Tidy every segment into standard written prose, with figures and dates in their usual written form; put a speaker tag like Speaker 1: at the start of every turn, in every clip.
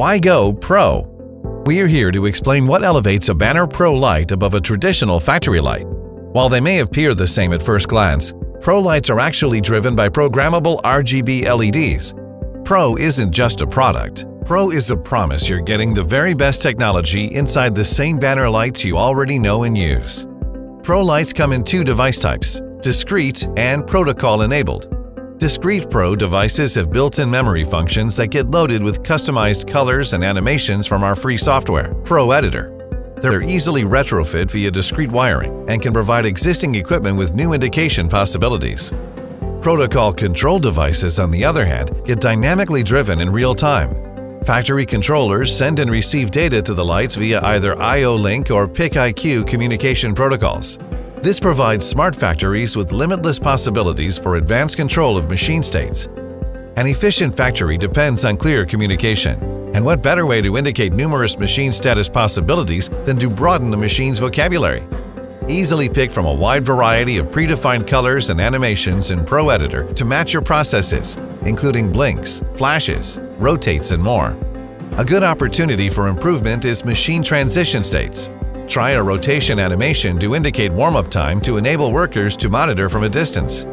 Speaker 1: Why go Pro? We are here to explain what elevates a Banner Pro light above a traditional factory light. While they may appear the same at first glance, Pro lights are actually driven by programmable RGB LEDs. Pro isn't just a product. Pro is a promise you're getting the very best technology inside the same banner lights you already know and use. Pro lights come in two device types: discrete and protocol-enabled. Discrete Pro devices have built-in memory functions that get loaded with customized colors and animations from our free software, Pro Editor. They're easily retrofit via discrete wiring and can provide existing equipment with new indication possibilities. Protocol control devices, on the other hand, get dynamically driven in real time. Factory controllers send and receive data to the lights via either IO-Link or PIC-iQ communication protocols. This provides smart factories with limitless possibilities for advanced control of machine states. An efficient factory depends on clear communication, and what better way to indicate numerous machine status possibilities than to broaden the machine's vocabulary? Easily pick from a wide variety of predefined colors and animations in Pro Editor to match your processes, including blinks, flashes, rotates, and more. A good opportunity for improvement is machine transition states. Try a rotation animation to indicate warm-up time to enable workers to monitor from a distance.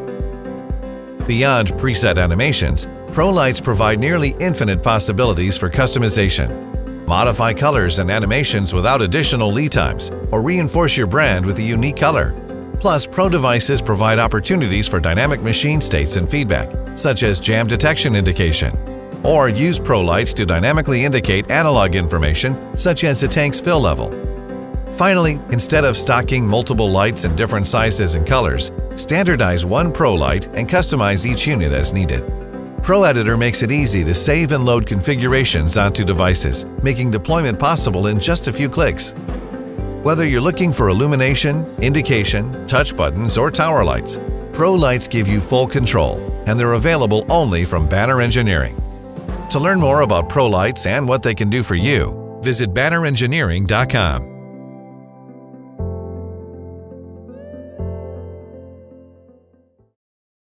Speaker 1: Beyond preset animations, Pro lights provide nearly infinite possibilities for customization. Modify colors and animations without additional lead times, or reinforce your brand with a unique color. Plus, Pro devices provide opportunities for dynamic machine states and feedback, such as jam detection indication. Or use Pro lights to dynamically indicate analog information, such as the tank's fill level. Finally, instead of stocking multiple lights in different sizes and colors, standardize one Pro light and customize each unit as needed. Pro Editor makes it easy to save and load configurations onto devices, making deployment possible in just a few clicks. Whether you're looking for illumination, indication, touch buttons, or tower lights, Pro lights give you full control, and they're available only from Banner Engineering. To learn more about Pro lights and what they can do for you, visit bannerengineering.com.